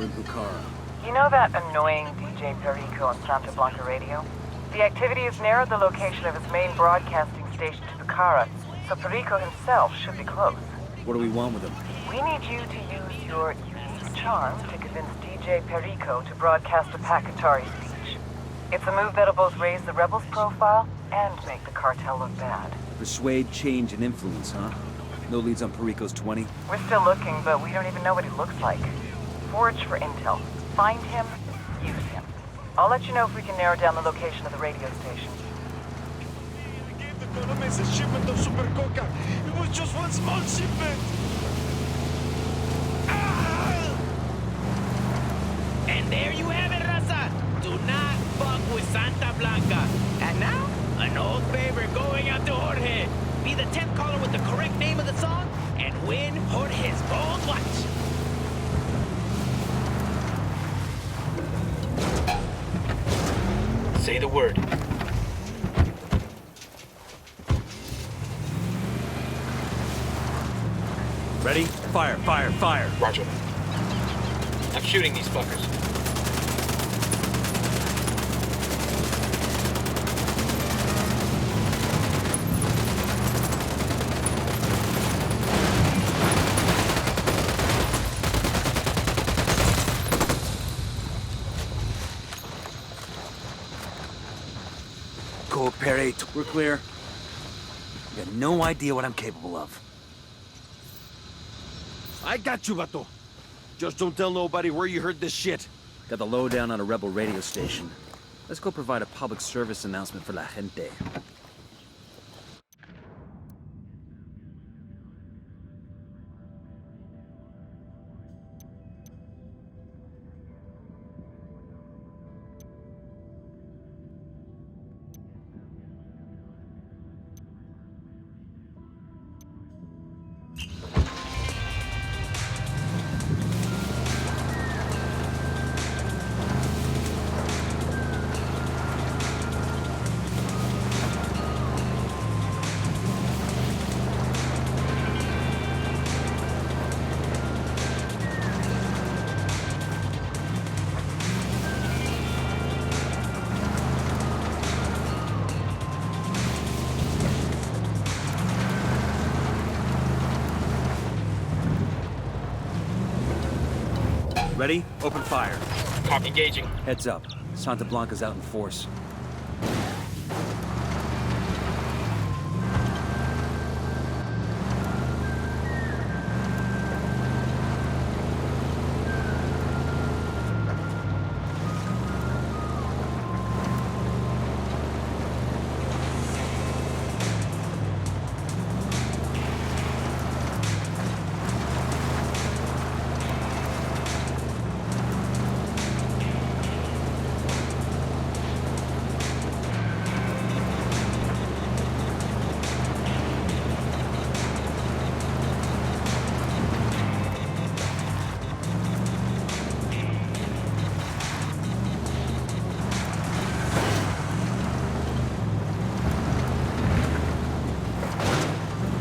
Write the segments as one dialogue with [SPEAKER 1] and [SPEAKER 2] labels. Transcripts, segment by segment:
[SPEAKER 1] We're in PUCARA.
[SPEAKER 2] You know that annoying DJ Perico on Santa Blanca radio? The activity has narrowed the location of his main broadcasting station to PUCARA, so Perico himself should be close.
[SPEAKER 1] What do we want with him?
[SPEAKER 2] We need you to use your unique charm to convince DJ Perico to broadcast a PUCARA speech. It's a move that'll both raise the rebels' profile and make the cartel look bad.
[SPEAKER 1] Persuade, change, and influence, huh? No leads on Perico's 20?
[SPEAKER 2] We're still looking, but we don't even know what he looks like. Forage for intel. Find him, use him. I'll let you know if we can narrow down the location of the radio station.
[SPEAKER 3] We gave the Colombians a shipment of super coca. It was just one small shipment. Ah!
[SPEAKER 4] And there you have it, Raza. Do not fuck with Santa Blanca. And now, an old favor going out to Jorge. Be the 10th caller with the correct name of the song and win Jorge's gold watch. Say the word.
[SPEAKER 1] Ready? Fire, fire, fire!
[SPEAKER 5] Roger. I'm shooting these fuckers.
[SPEAKER 1] Cooperate. We're clear. You got no idea what I'm capable of.
[SPEAKER 3] I got you, Vato. Just don't tell nobody where you heard this shit.
[SPEAKER 1] Got the lowdown on a rebel radio station. Let's go provide a public service announcement for la gente. Ready? Open fire.
[SPEAKER 5] Copy, engaging.
[SPEAKER 1] Heads up. Santa Blanca's out in force.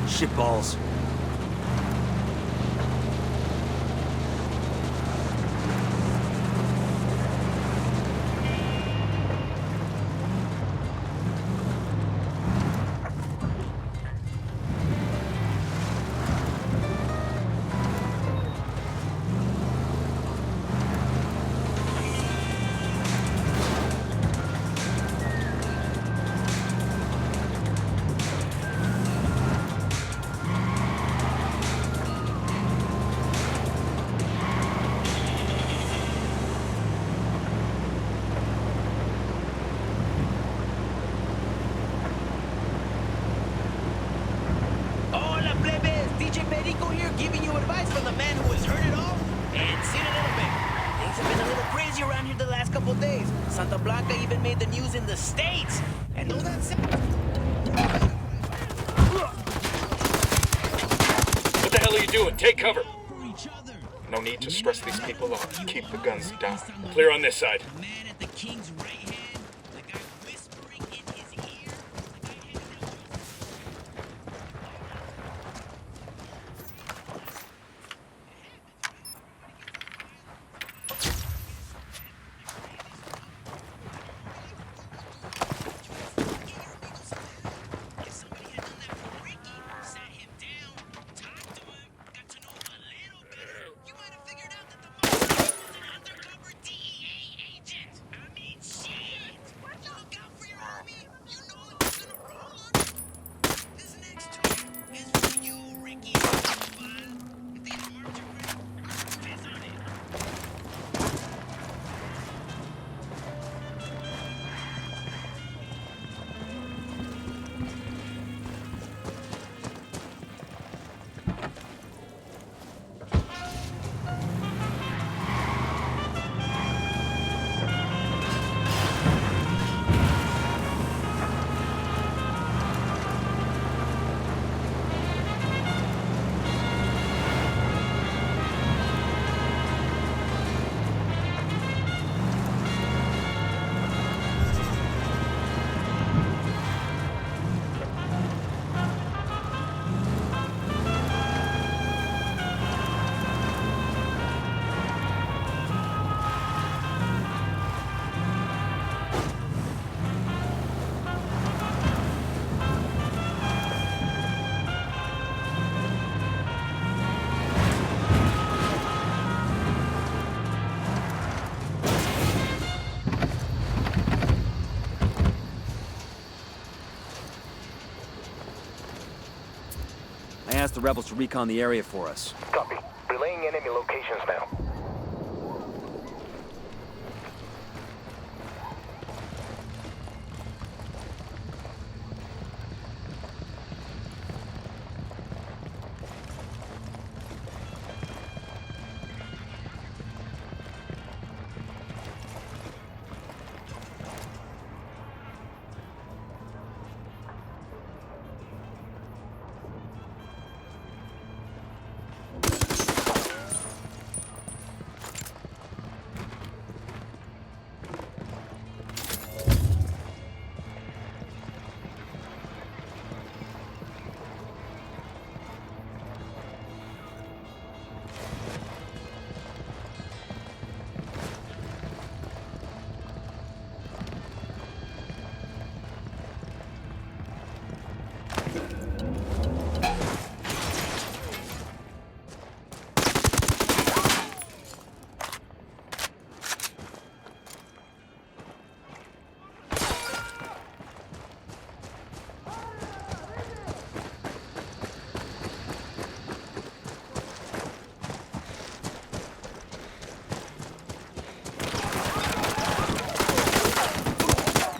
[SPEAKER 1] Shitballs.
[SPEAKER 4] Giving you advice from the man who has heard it all and seen it a little bit. Things have been a little crazy around here the last couple of days. Santa Blanca even made the news in the States. And know that sounds...
[SPEAKER 5] What the hell are you doing? Take cover. No need to stress these people out. Keep the guns down. Clear on this side.
[SPEAKER 4] The man at the king's right hand, the guy whispering in his ear.
[SPEAKER 1] ask the rebels to recon the area for us.
[SPEAKER 6] Copy. Relaying enemy locations now.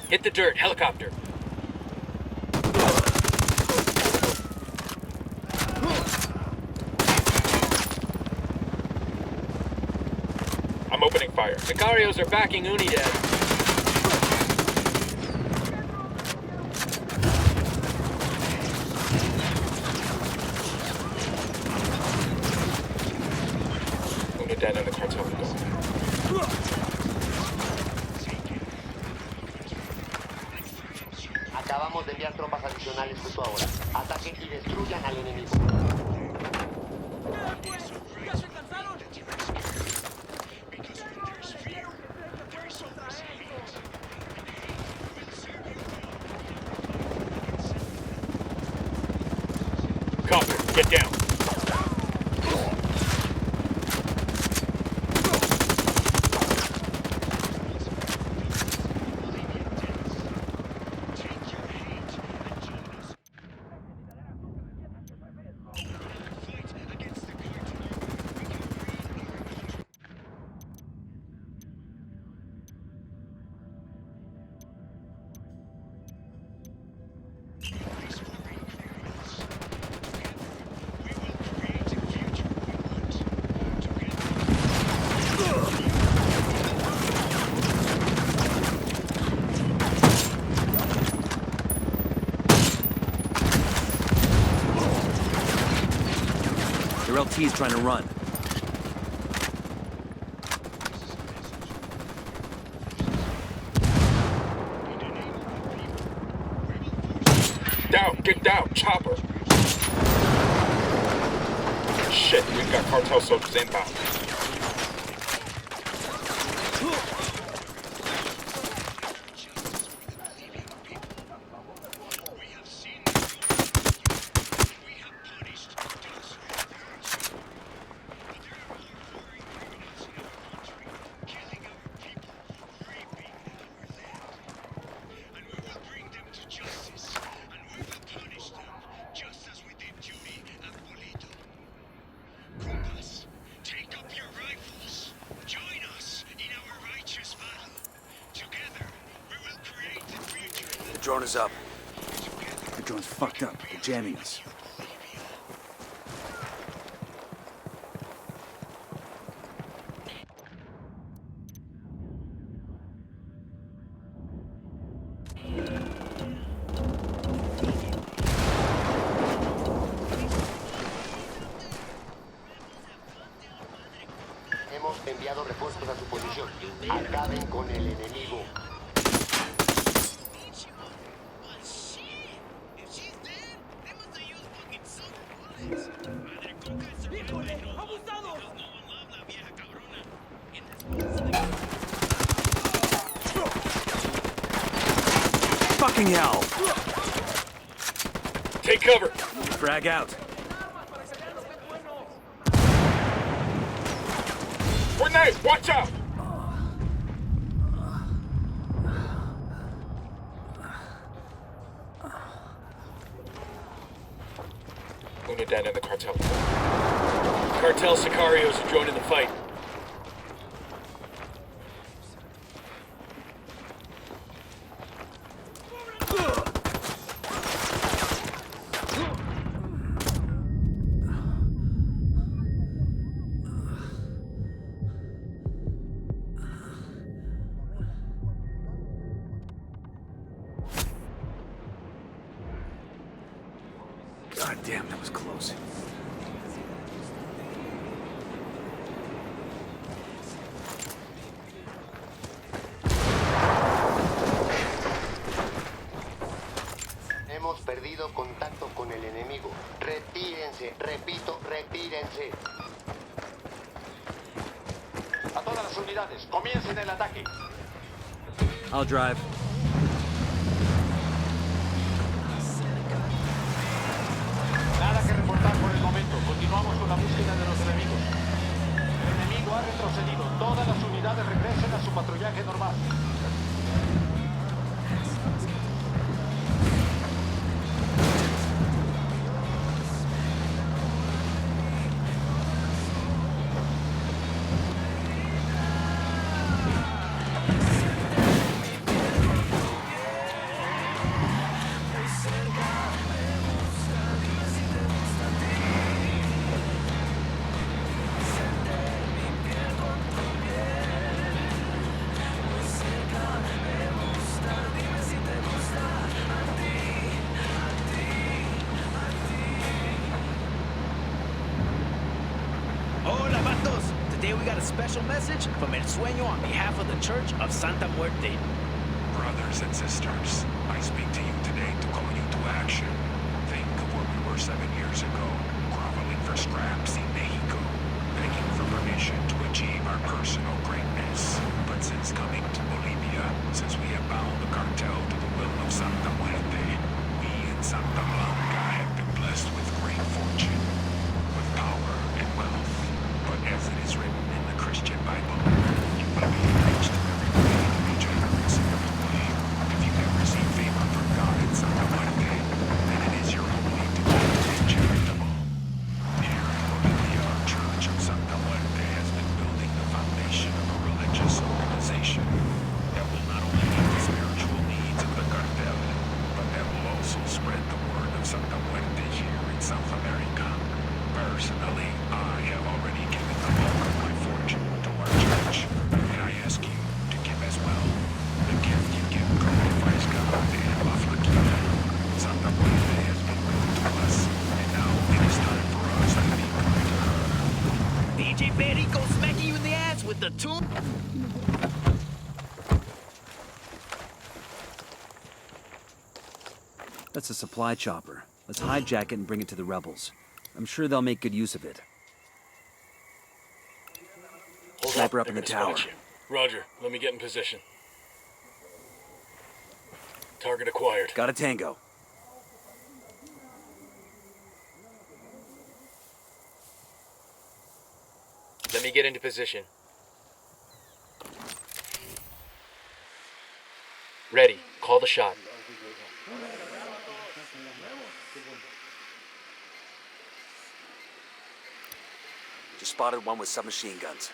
[SPEAKER 5] Hit the dirt, helicopter. I'm opening fire.
[SPEAKER 4] Sicarios are backing Unidad.
[SPEAKER 5] Unidad and the cartel are going.
[SPEAKER 7] Acabamos de enviar tropas adicionales justo ahora. Ataquen y destruyan al enemigo.
[SPEAKER 5] Copter, get down.
[SPEAKER 1] Their LT's trying to run.
[SPEAKER 5] Down, get down, chopper. Shit, we've got cartel soldiers inbound.
[SPEAKER 1] The drone is up. The drone's fucked up. They're jamming us.
[SPEAKER 7] Hemos enviado refuerzos a su posición. Acaben con el enemigo.
[SPEAKER 1] Fucking hell!
[SPEAKER 5] Take cover.
[SPEAKER 1] Frag out.
[SPEAKER 5] Grenade, watch out. Unidad and the cartel.
[SPEAKER 8] Cartel Sicarios are joining the fight.
[SPEAKER 1] God damn, that was close.
[SPEAKER 7] Hemos perdido contacto con el enemigo. Retírense, repito, retírense. A todas las unidades, comiencen el ataque.
[SPEAKER 1] I'll drive.
[SPEAKER 7] Nada que reportar por el momento. Continuamos con la búsqueda de los enemigos. El enemigo ha retrocedido. Todas las unidades regresen a su patrullaje normal.
[SPEAKER 4] Hola, vatos! Today we got a special message from El Sueño on behalf of the Church of Santa Muerte.
[SPEAKER 3] Brothers and sisters, I speak to you today to call you to action. Think of where we were 7 years ago, groveling for scraps in Mexico, begging for permission to achieve our personal greatness. But since coming to Bolivia, since we have bound the cartel to the will of Santa Muerte, we in Santa Blanca have been blessed with great fortune, with power and wealth. But as it is written in the Christian Bible, you will be enriched in every way and be generous in every way. If you have received favor from God in Santa Muerte, then it is your only duty to be charitable. Here in Bolivia, our Church of Santa Muerte has been building the foundation of a religious organization that will not only meet the spiritual needs of the cartel, but that will also spread the word of Santa Muerte here in South America. Personally, I have already given the bulk of my fortune to our church, and I ask you to give as well. The gift you give glorifies God and La Flaquita. Santa Muerte has been good to us, and now it is time for us to be good to her.
[SPEAKER 4] DJ Perico smacking you in the ass with the tune.
[SPEAKER 1] That's a supply chopper. Let's hijack it and bring it to the rebels. I'm sure they'll make good use of it.
[SPEAKER 8] Hold
[SPEAKER 1] Sniper
[SPEAKER 8] up
[SPEAKER 1] up in the
[SPEAKER 8] they're gonna
[SPEAKER 1] tower.
[SPEAKER 8] spot you. Roger, let me get in position. Target acquired.
[SPEAKER 1] Got a tango.
[SPEAKER 8] Let me get into position. Ready. Call the shot.
[SPEAKER 1] Just spotted one with submachine guns.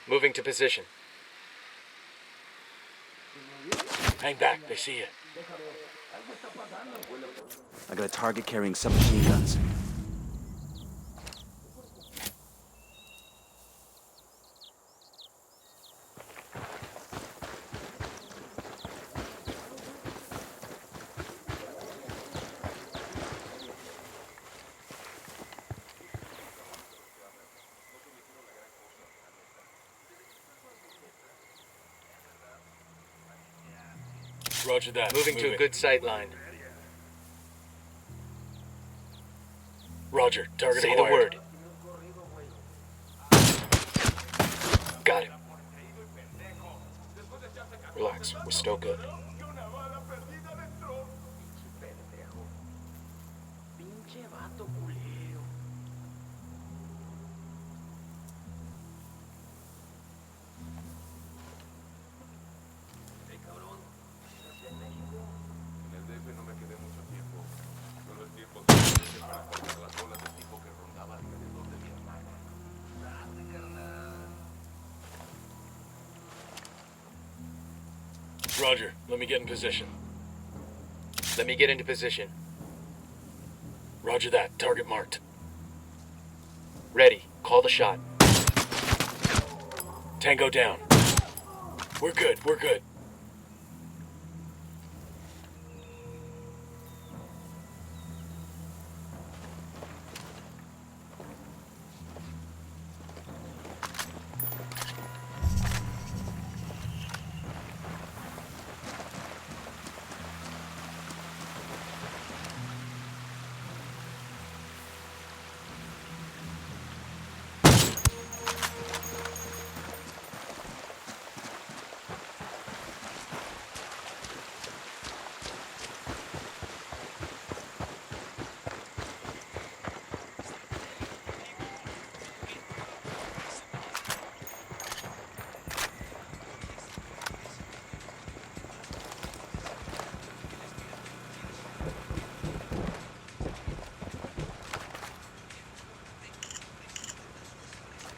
[SPEAKER 8] Moving to position. Hang back, they see you.
[SPEAKER 1] I got a target carrying submachine guns.
[SPEAKER 8] Roger that. Moving to a good sight line. Roger, target acquired. Say the word. Got him.
[SPEAKER 5] things, we're still good.
[SPEAKER 8] Roger, let me get in position.
[SPEAKER 4] Let me get into position.
[SPEAKER 8] Roger that, target marked.
[SPEAKER 4] Ready. Call the shot.
[SPEAKER 8] Tango down. We're good, we're good.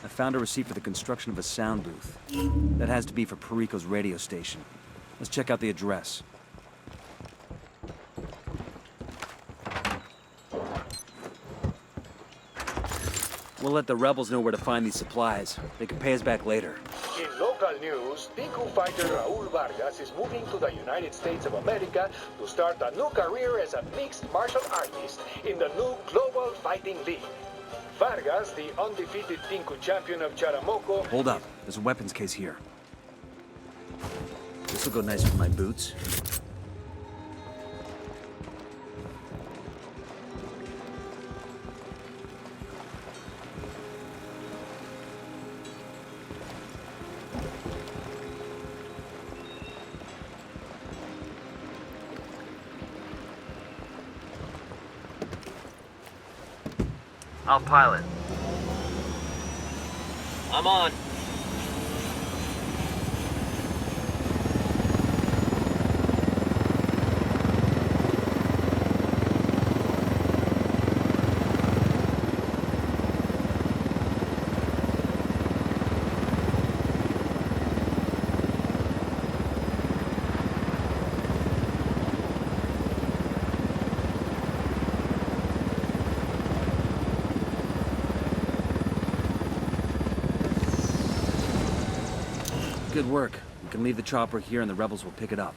[SPEAKER 1] I found a receipt for the construction of a sound booth. That has to be for Perico's radio station. Let's check out the address. We'll let the rebels know where to find these supplies. They can pay us back later.
[SPEAKER 6] In local news, Piku fighter Raul Vargas is moving to the United States of America to start a new career as a mixed martial artist in the new Global Fighting League. Vargas, the undefeated Tinku champion of Charamoco...
[SPEAKER 1] Hold up. There's a weapons case here. This'll go nice with my boots.
[SPEAKER 4] I'll pilot. I'm on.
[SPEAKER 1] Good work. We can leave the chopper here and the rebels will pick it up.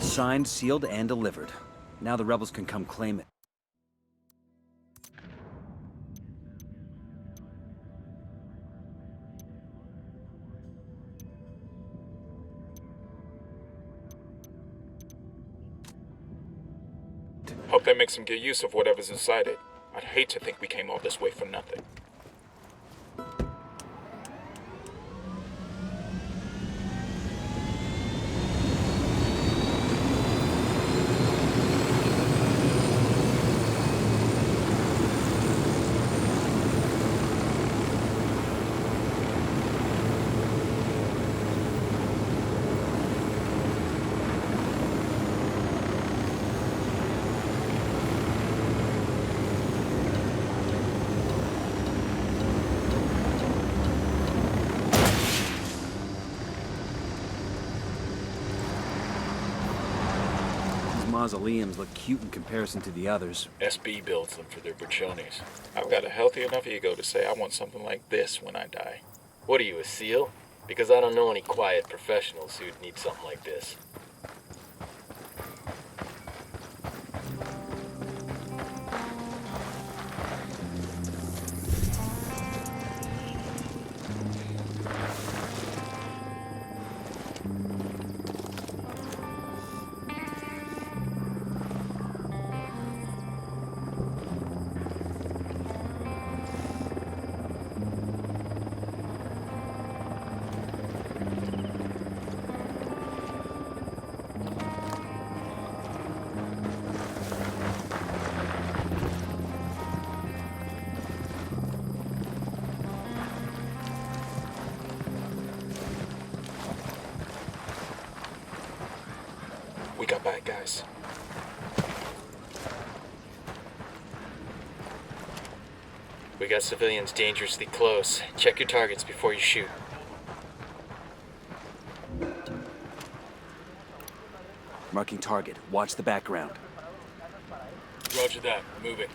[SPEAKER 1] Signed, sealed, and delivered. Now the rebels can come claim it.
[SPEAKER 5] Hope that makes them get use of whatever's inside it. I'd hate to think we came all this way for nothing.
[SPEAKER 1] mausoleums look cute in comparison to the others.
[SPEAKER 5] SB builds them for their buchones. I've got a healthy enough ego to say I want something like this when I die.
[SPEAKER 9] What are you, a SEAL? Because I don't know any quiet professionals who'd need something like this.
[SPEAKER 5] We got bad guys.
[SPEAKER 9] We got civilians dangerously close. Check your targets before you shoot.
[SPEAKER 1] Marking target. Watch the background.
[SPEAKER 8] Roger that. Moving.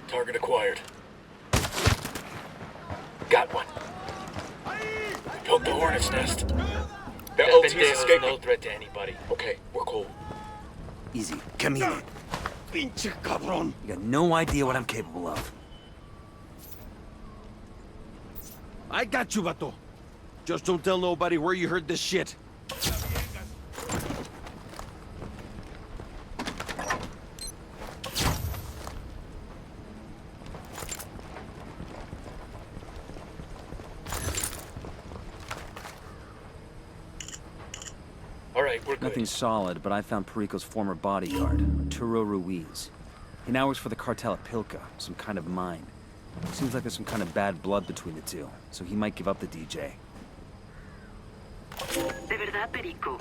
[SPEAKER 8] Target acquired.
[SPEAKER 5] Got one.
[SPEAKER 8] Poke the hornet's nest.
[SPEAKER 5] Their
[SPEAKER 9] That
[SPEAKER 5] OT's
[SPEAKER 9] Pendejo's
[SPEAKER 5] escaping.
[SPEAKER 9] no threat to anybody.
[SPEAKER 5] Okay, we're cool.
[SPEAKER 1] Easy. Camine.
[SPEAKER 10] Pinche cabrón.
[SPEAKER 1] You got no idea what I'm capable of.
[SPEAKER 10] I got you, vato. Just don't tell nobody where you heard this shit.
[SPEAKER 9] All right, we're good.
[SPEAKER 1] Nothing solid, but I found Perico's former bodyguard, Arturo Ruiz. He now works for the cartel at PUCARA, some kind of mine. Seems like there's some kind of bad blood between the two, so he might give up the DJ.
[SPEAKER 11] De verdad, Perico.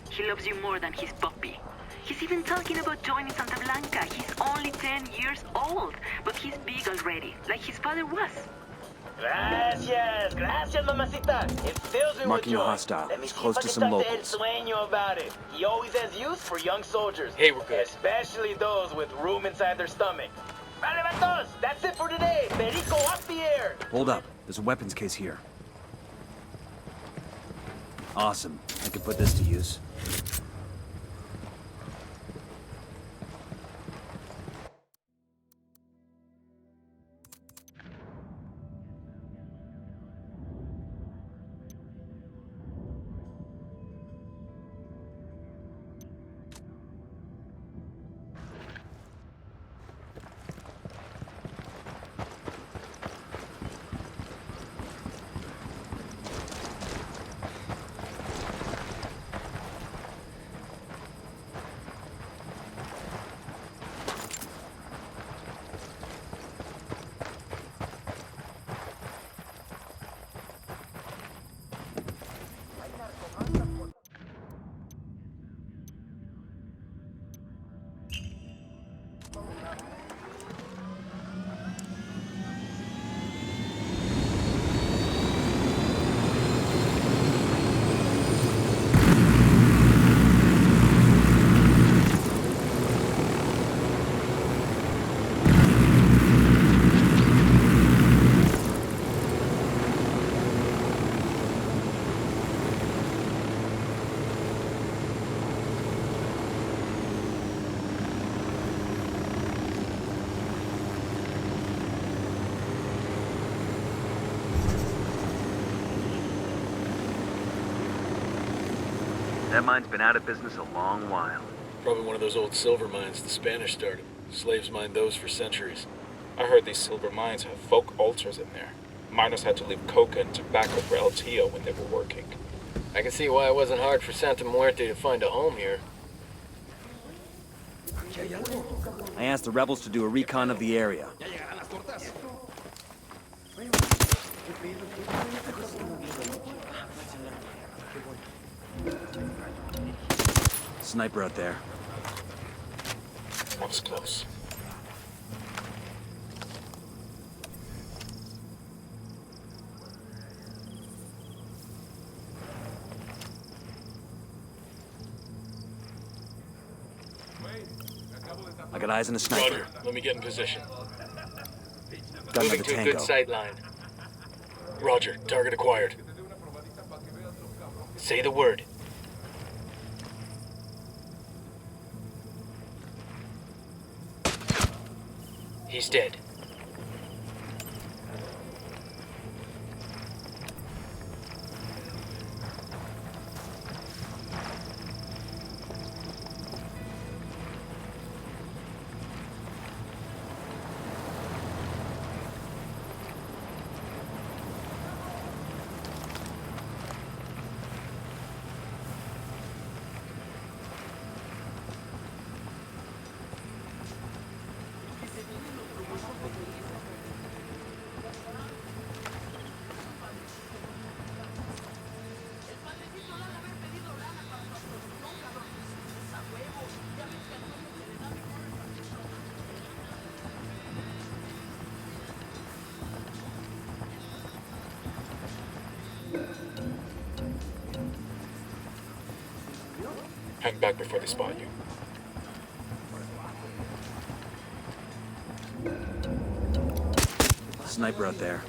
[SPEAKER 11] He loves you more than his puppy. He's even talking about joining Santa Blanca. He's only 10 years old, but he's big already, like his father was.
[SPEAKER 4] Gracias, gracias, mamacita. It fills me
[SPEAKER 1] Marking
[SPEAKER 4] with
[SPEAKER 1] a
[SPEAKER 4] joy.
[SPEAKER 1] hostile.
[SPEAKER 4] Let me
[SPEAKER 1] He's
[SPEAKER 4] see
[SPEAKER 1] close
[SPEAKER 4] if I
[SPEAKER 1] to
[SPEAKER 4] can
[SPEAKER 1] some
[SPEAKER 4] talk to El
[SPEAKER 1] locals.
[SPEAKER 4] Sueño about it. He always has use for young soldiers.
[SPEAKER 9] Hey, we're good.
[SPEAKER 4] Especially those with room inside their stomach. Vale, vatos, that's it for today. Perico up the air.
[SPEAKER 1] Hold up. There's a weapons case here. Awesome. I can put this to use. That mine's been out of business a long while.
[SPEAKER 8] Probably one of those old silver mines the Spanish started. Slaves mined those for centuries.
[SPEAKER 5] I heard these silver mines have folk altars in there. Miners had to leave coca and tobacco for El Tio when they were working.
[SPEAKER 9] I can see why it wasn't hard for Santa Muerte to find a home here.
[SPEAKER 1] I asked the rebels to do a recon of the area. Sniper out there.
[SPEAKER 5] That was close.
[SPEAKER 1] I got eyes on a sniper.
[SPEAKER 8] Roger. Let me get in position.
[SPEAKER 1] Got
[SPEAKER 8] Moving
[SPEAKER 1] another
[SPEAKER 8] to a
[SPEAKER 1] tango.
[SPEAKER 8] good sight line. Roger. Target acquired. Say the word. He's dead.
[SPEAKER 5] Hang back before they spot you.
[SPEAKER 1] Sniper out there.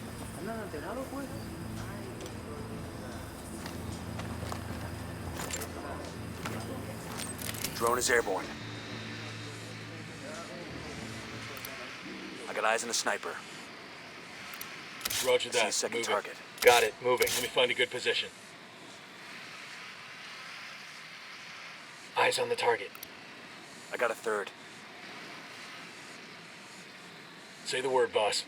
[SPEAKER 1] Drone is airborne. I got eyes on a sniper.
[SPEAKER 8] Roger
[SPEAKER 1] I see a
[SPEAKER 8] that.
[SPEAKER 1] second
[SPEAKER 8] Moving.
[SPEAKER 1] target.
[SPEAKER 8] Got it. Moving. Let me find a good position. Eyes on the target.
[SPEAKER 1] I got a third.
[SPEAKER 8] Say the word, boss.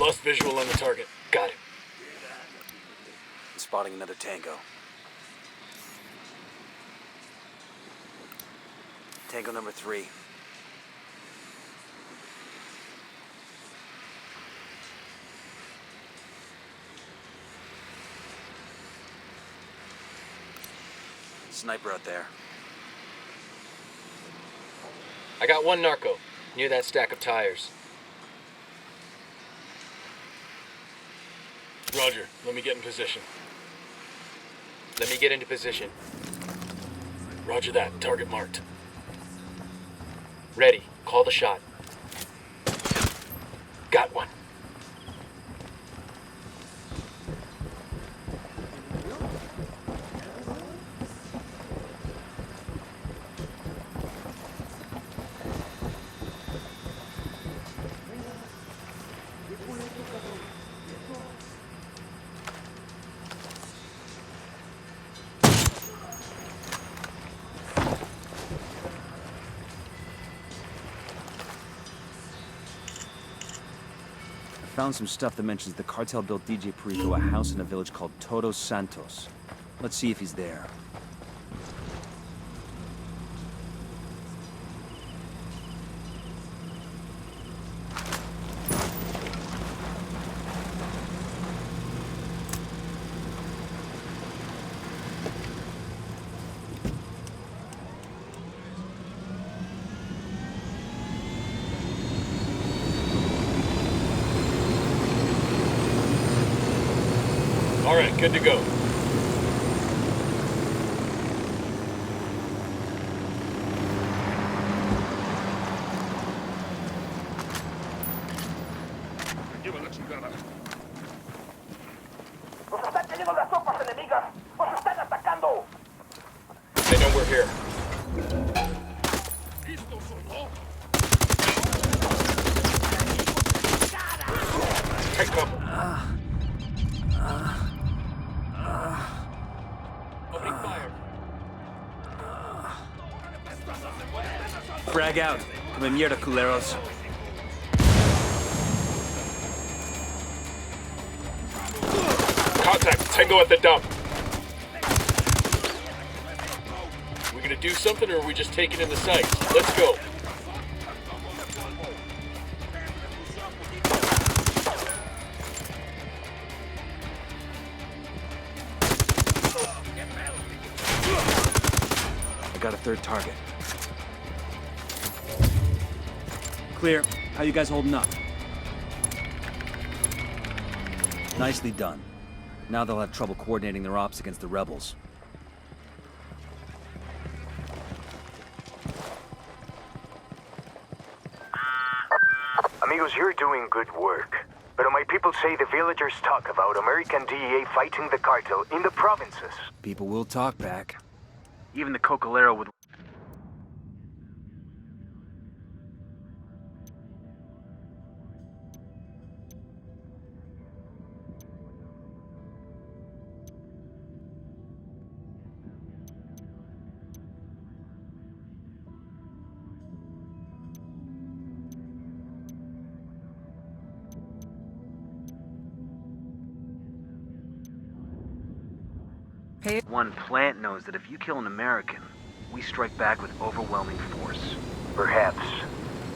[SPEAKER 8] Lost visual on the target. Got it.
[SPEAKER 1] I'm spotting another tango. Tango number 3. Sniper out there.
[SPEAKER 9] I got one narco, near that stack of tires.
[SPEAKER 8] Roger. Let me get in position.
[SPEAKER 9] Let me get into position.
[SPEAKER 8] Roger that. Target marked.
[SPEAKER 9] Ready. Call the shot.
[SPEAKER 8] Got one.
[SPEAKER 1] Found some stuff that mentions the cartel built DJ Perico a house in a village called Todos Santos. Let's see if he's there.
[SPEAKER 8] All right, good to go.
[SPEAKER 6] ¡Nos están cayendo las tropas enemigas! ¡Nos están atacando!
[SPEAKER 8] They know we're here. Take cover. Opening fire.
[SPEAKER 1] Frag out. Come mierda, culeros.
[SPEAKER 8] Contact. Tango at the dump. We gonna do something, or are we just taking in the sights? Let's go.
[SPEAKER 1] I got a third target. Clear. How you guys holding up? Nicely done. Now they'll have trouble coordinating their ops against the rebels.
[SPEAKER 12] Amigos, you're doing good work. But my people say the villagers talk about American DEA fighting the cartel in the provinces.
[SPEAKER 1] People will talk back. Even the Cocalero would... One plant knows that if you kill an American, we strike back with overwhelming force.
[SPEAKER 12] Perhaps.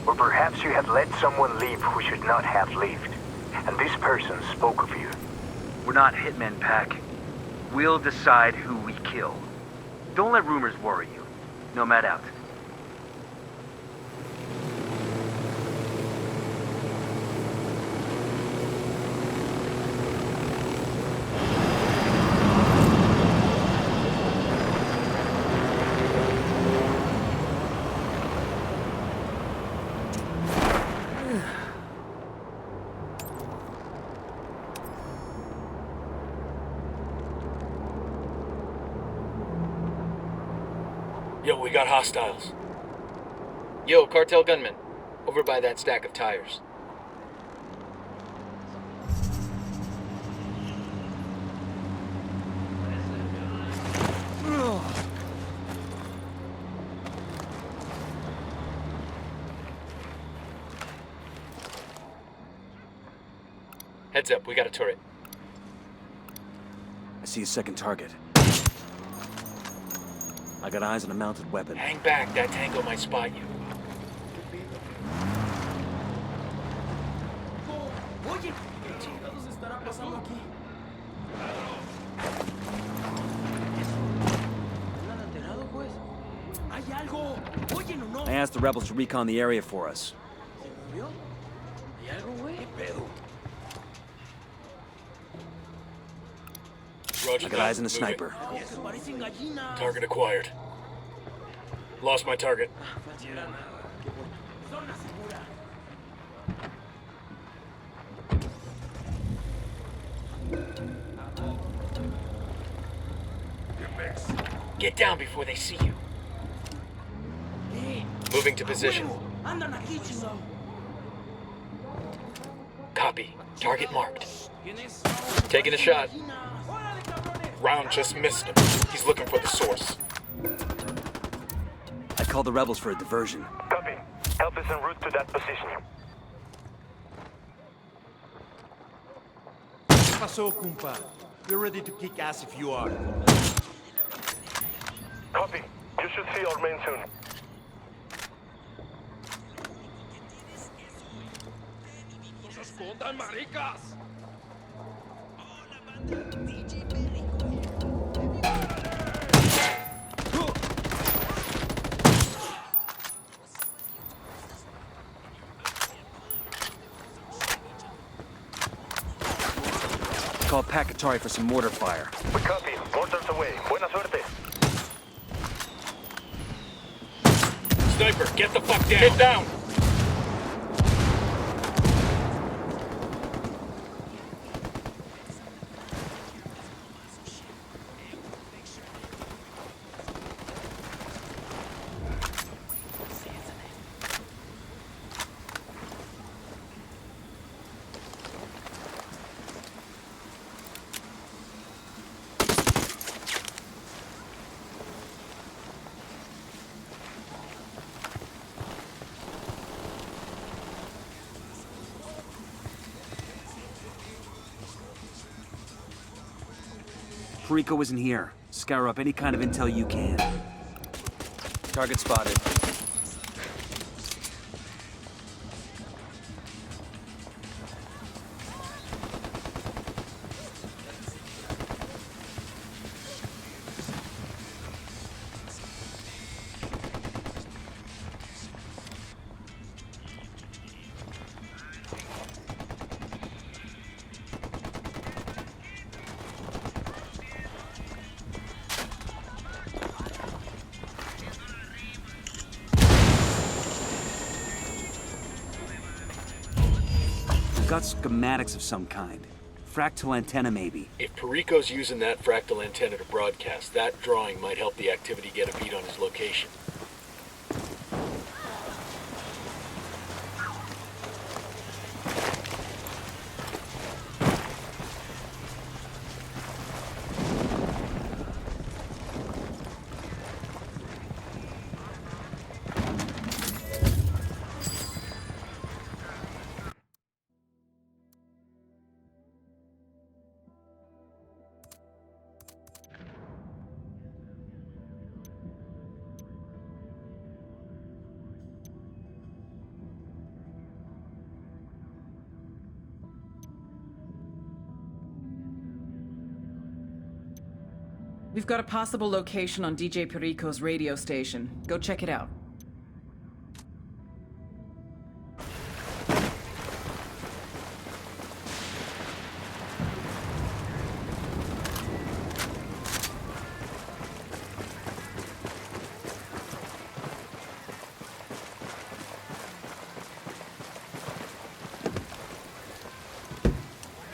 [SPEAKER 12] Or perhaps you have let someone leave who should not have lived. And this person spoke of you.
[SPEAKER 1] We're not hitmen, Pac. We'll decide who we kill. Don't let rumors worry you. Nomad out.
[SPEAKER 8] Yo, we got hostiles.
[SPEAKER 9] Yo, cartel gunman. Over by that stack of tires. Heads up, we got a turret.
[SPEAKER 1] I see a second target. I got eyes on a mounted weapon.
[SPEAKER 8] Hang back, that tango might spot you.
[SPEAKER 1] I asked the rebels to recon the area for us.
[SPEAKER 8] Roger
[SPEAKER 1] I got eyes on a sniper.
[SPEAKER 8] Target acquired. Lost my target. Get down before they see you.
[SPEAKER 9] Moving to position.
[SPEAKER 8] Copy. Target marked.
[SPEAKER 9] Taking a shot.
[SPEAKER 8] Round just missed him. He's looking for the source.
[SPEAKER 1] I called the rebels for a diversion.
[SPEAKER 12] Copy. Help is en route to that position.
[SPEAKER 10] Pasó, compa. We're ready to kick ass if you are.
[SPEAKER 12] Copy. You should see our men soon.
[SPEAKER 1] Call PUCARA for some mortar fire.
[SPEAKER 12] We copy. Mortars away. Buena suerte.
[SPEAKER 8] Sniper, get the fuck down! Get down!
[SPEAKER 1] Perico isn't here. Scour up any kind of intel you can. Target spotted. got schematics of some kind. Fractal antenna, maybe.
[SPEAKER 8] If Perico's using that fractal antenna to broadcast, that drawing might help the activity get a beat on his location.
[SPEAKER 2] We've got a possible location on DJ Perico's radio station. Go check it out.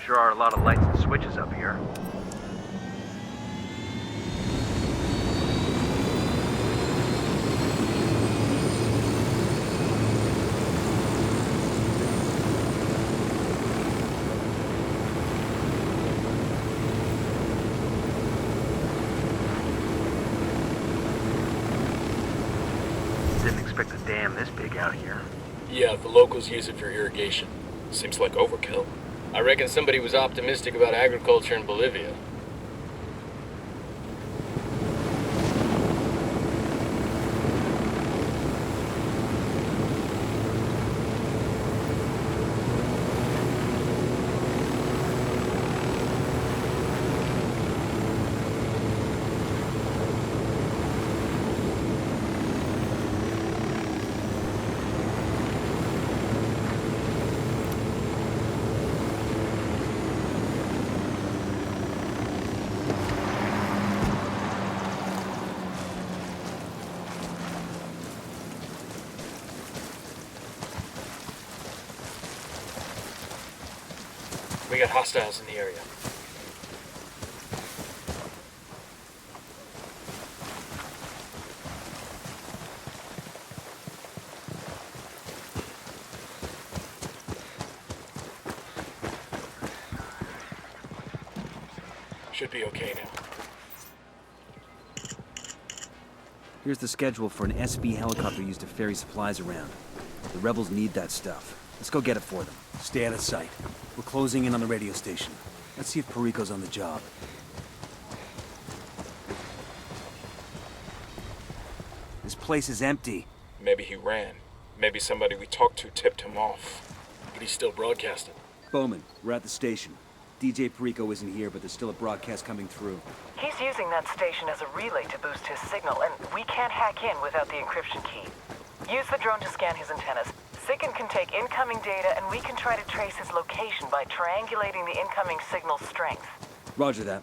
[SPEAKER 12] Sure are a lot of lights and switches up here. Didn't expect a dam this big out here.
[SPEAKER 8] Yeah, the locals use it for irrigation. Seems like overkill.
[SPEAKER 9] I reckon somebody was optimistic about agriculture in Bolivia. We got hostiles in the area. Should be okay now.
[SPEAKER 1] Here's the schedule for an SB helicopter used to ferry supplies around. The rebels need that stuff. Let's go get it for them. Stay out of sight. We're closing in on the radio station. Let's see if Perico's on the job. This place is empty.
[SPEAKER 5] Maybe he ran. Maybe somebody we talked to tipped him off.
[SPEAKER 8] But he's still broadcasting.
[SPEAKER 1] Bowman, we're at the station. DJ Perico isn't here, but there's still a broadcast coming through.
[SPEAKER 2] He's using that station as a relay to boost his signal, and we can't hack in without the encryption key. Use the drone to scan his antennas. Sicken can take incoming data, and we can try to trace his location by triangulating the incoming signal's strength.
[SPEAKER 1] Roger that.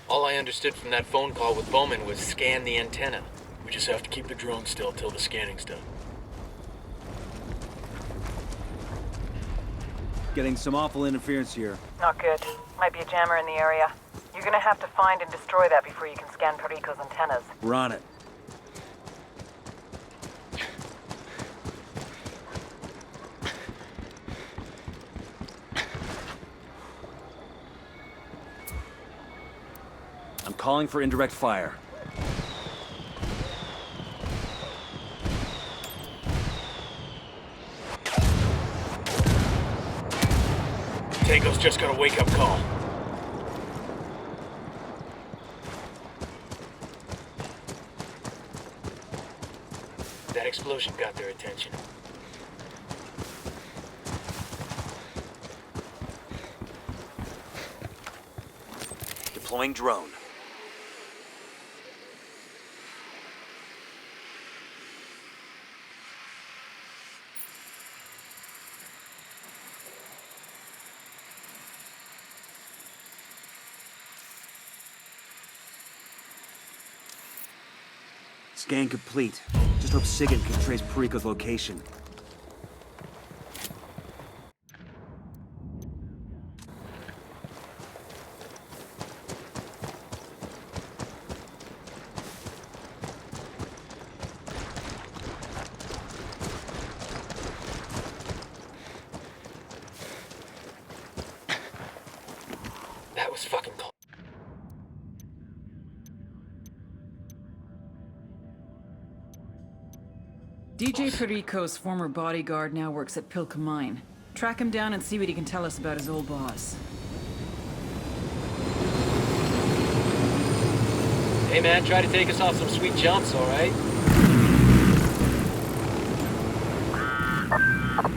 [SPEAKER 9] All I understood from that phone call with Bowman was scan the antenna.
[SPEAKER 8] We just have to keep the drone still till the scanning's done.
[SPEAKER 1] Getting some awful interference here.
[SPEAKER 2] Not good. Might be a jammer in the area. You're gonna have to find and destroy that before you can scan Perico's antennas.
[SPEAKER 1] We're on it. I'm calling for indirect fire.
[SPEAKER 8] Tango's just got a wake-up call.
[SPEAKER 9] That explosion got their attention.
[SPEAKER 1] Deploying drone. Scan complete. Just hope Sicken can trace Perico's location.
[SPEAKER 9] was fucking close.
[SPEAKER 13] DJ Perico's former bodyguard now works at PUCARA Mine. Track him down and see what he can tell us about his old boss.
[SPEAKER 9] Hey man, try to take us off some sweet jumps, alright?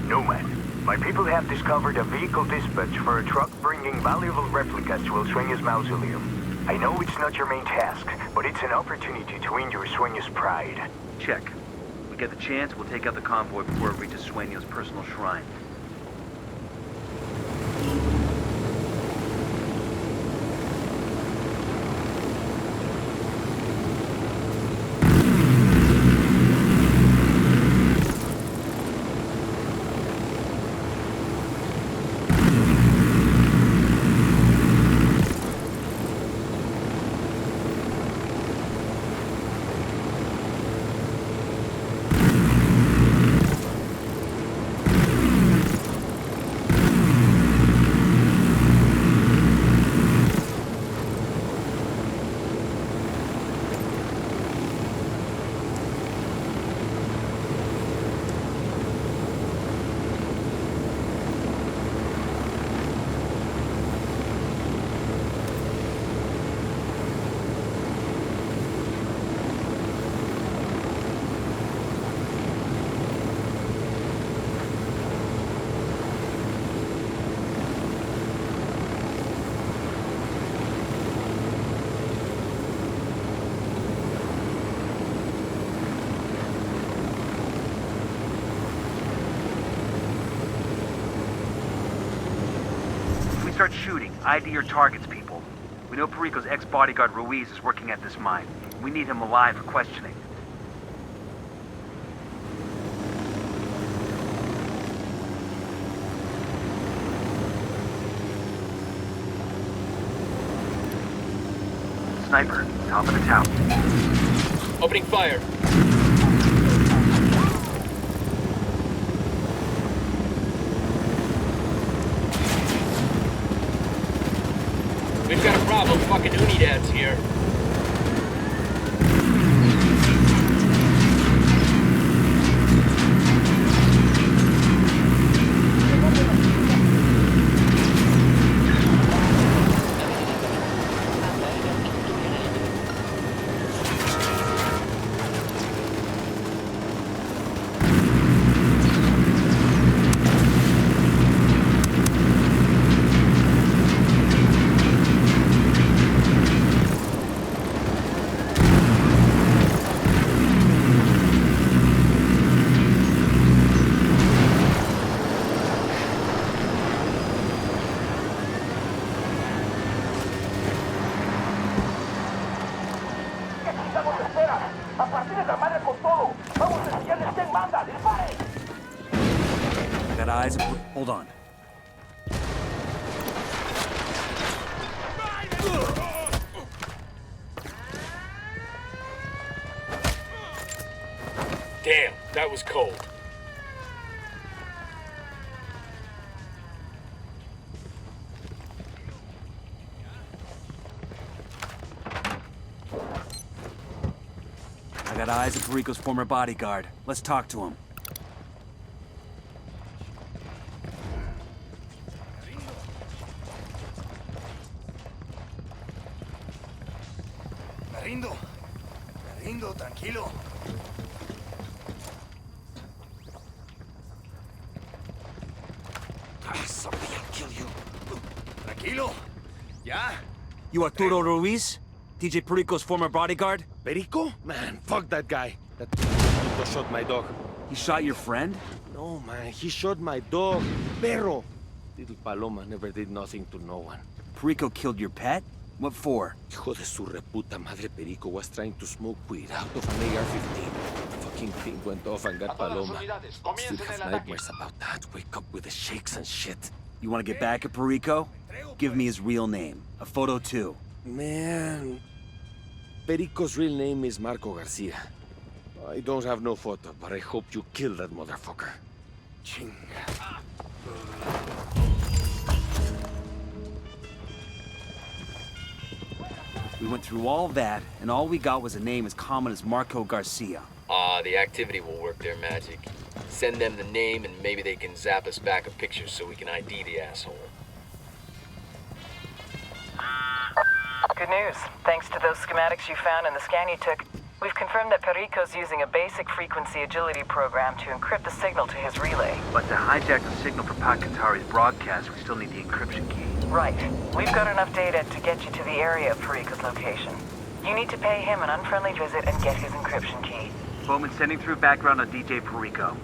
[SPEAKER 12] Nomad, my people have discovered a vehicle dispatch for a truck bringing valuable replicas to El Sueño's mausoleum. I know it's not your main task, but it's an opportunity to win your Sueño's pride.
[SPEAKER 1] Check. We get the chance, we'll take out the convoy before it reaches Sueño's personal shrine. Start shooting. ID your targets, people. We know Perico's ex-bodyguard Ruiz is working at this mine. We need him alive for questioning. Sniper, top of the tower.
[SPEAKER 9] Opening fire. We've got a problem. Fucking Unidad's here.
[SPEAKER 1] Got eyes. Hold on.
[SPEAKER 5] Damn, that was cold.
[SPEAKER 1] I got eyes of Perico's former bodyguard. Let's talk to him.
[SPEAKER 10] Me rindo, tranquilo. Somebody will kill you. Tranquilo. Yeah?
[SPEAKER 1] You Arturo Ruiz? DJ Perico's former bodyguard?
[SPEAKER 10] Perico? Man, fuck that guy. That Perico shot my dog.
[SPEAKER 1] He shot your friend?
[SPEAKER 10] No, man, he shot my dog. Perro. Little Paloma never did nothing to no one.
[SPEAKER 1] Perico killed your pet? What for?
[SPEAKER 10] Hijo de su reputa madre, Perico was trying to smoke weed out of an AR-15. Fucking thing went off and got Paloma. Still have nightmares about that. Wake up with the shakes and shit.
[SPEAKER 1] You want to get back at Perico? Give me his real name. A photo too.
[SPEAKER 10] Man, Perico's real name is Marco Garcia. I don't have no photo, but I hope you kill that motherfucker. Chinga.
[SPEAKER 1] We went through all that, and all we got was a name as common as Marco Garcia.
[SPEAKER 9] The activity will work their magic. Send them the name and maybe they can zap us back a picture so we can ID the asshole.
[SPEAKER 2] Good news. Thanks to those schematics you found and the scan you took, we've confirmed that Perico's using a basic frequency agility program to encrypt the signal to his relay.
[SPEAKER 1] But to hijack the signal for PUCARA's broadcast, we still need the encryption key.
[SPEAKER 2] Right. We've got enough data to get you to the area of Perico's location. You need to pay him an unfriendly visit and get his encryption key.
[SPEAKER 1] Bowman sending through background on DJ Perico.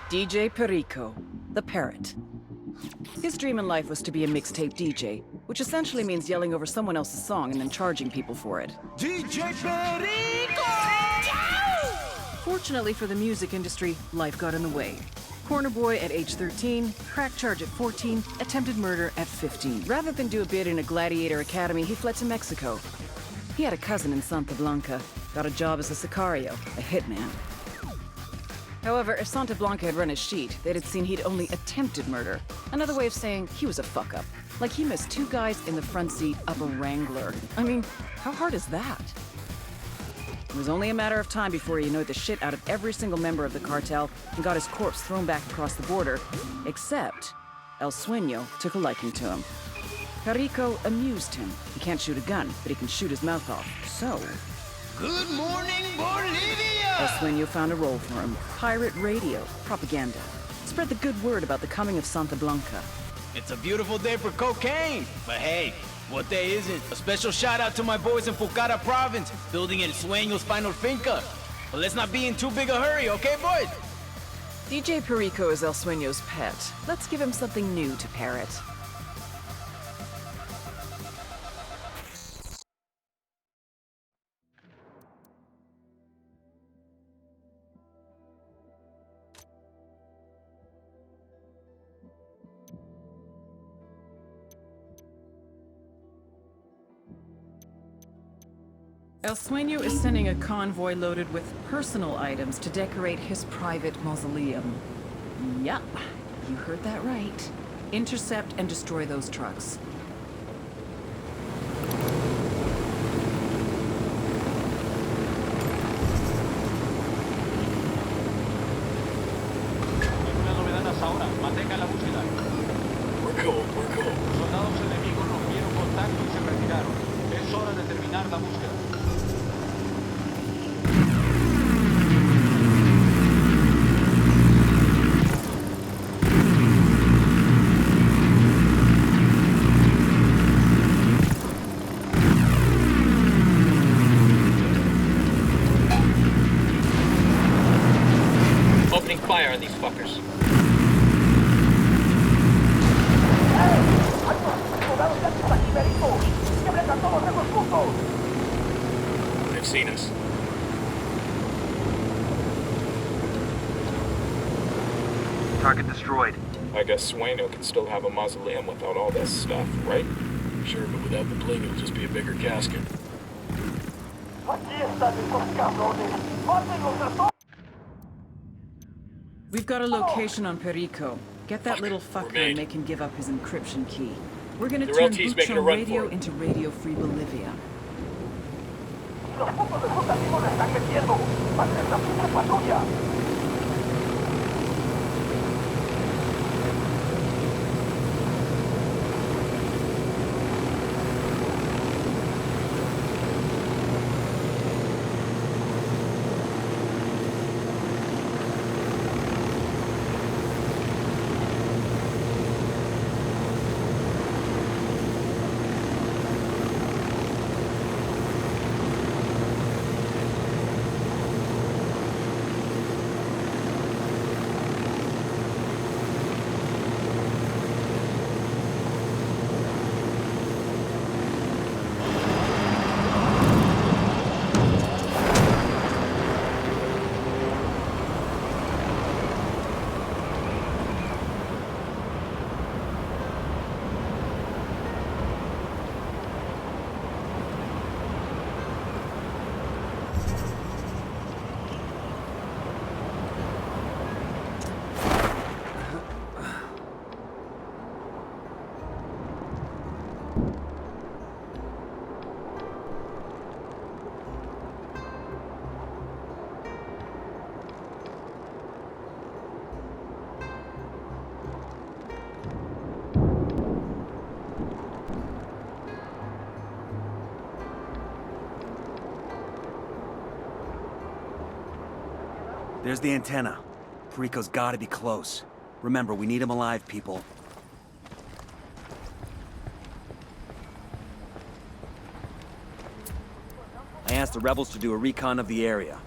[SPEAKER 13] DJ Perico, the parrot. His dream in life was to be a mixtape DJ, which essentially means yelling over someone else's song and then charging people for it.
[SPEAKER 4] DJ Perico!
[SPEAKER 13] Fortunately for the music industry, life got in the way. Corner boy at age 13, crack charge at 14, attempted murder at 15. Rather than do a bid in a gladiator academy, he fled to Mexico. He had a cousin in Santa Blanca, got a job as a sicario, a hitman. However, if Santa Blanca had run his sheet, they'd have seen he'd only attempted murder. Another way of saying he was a fuck-up. Like he missed 2 guys in the front seat of a Wrangler. I mean, how hard is that? It was only a matter of time before he annoyed the shit out of every single member of the cartel and got his corpse thrown back across the border, except El Sueño took a liking to him. Perico amused him. He can't shoot a gun, but he can shoot his mouth off. So...
[SPEAKER 4] Good morning, Bolivia!
[SPEAKER 13] El Sueño found a role for him. Pirate radio, propaganda. Spread the good word about the coming of Santa Blanca.
[SPEAKER 4] It's a beautiful day for cocaine, but hey, what day isn't? A special shout out to my boys in PUCARA province, building El Sueño's final finca. But let's not be in too big a hurry, okay, boys?
[SPEAKER 13] DJ Perico is El Sueño's pet. Let's give him something new to parrot. El Sueño is sending a convoy loaded with personal items to decorate his private mausoleum. Yup, you heard that right. Intercept and destroy those trucks.
[SPEAKER 5] We're cool, we're cool.
[SPEAKER 7] Soldados enemigos rompieron contacto y se retiraron. Es hora de terminar la búsqueda.
[SPEAKER 9] Opening fire on these fuckers.
[SPEAKER 5] They've seen us.
[SPEAKER 1] Target destroyed.
[SPEAKER 5] I guess Sueño can still have a mausoleum without all this stuff, right?
[SPEAKER 8] Sure, but without the bling, it'll just be a bigger casket.
[SPEAKER 13] We've got a location on Perico. Get that little
[SPEAKER 5] we're
[SPEAKER 13] fucker
[SPEAKER 5] made.
[SPEAKER 13] and make him give up his encryption key. We're gonna
[SPEAKER 5] The
[SPEAKER 13] turn
[SPEAKER 5] LT's making a
[SPEAKER 13] Bucho
[SPEAKER 5] run
[SPEAKER 13] Radio
[SPEAKER 5] for it.
[SPEAKER 13] into Radio Free Bolivia.
[SPEAKER 1] There's the antenna. Perico's gotta be close. Remember, we need him alive, people. I asked the rebels to do a recon of the area.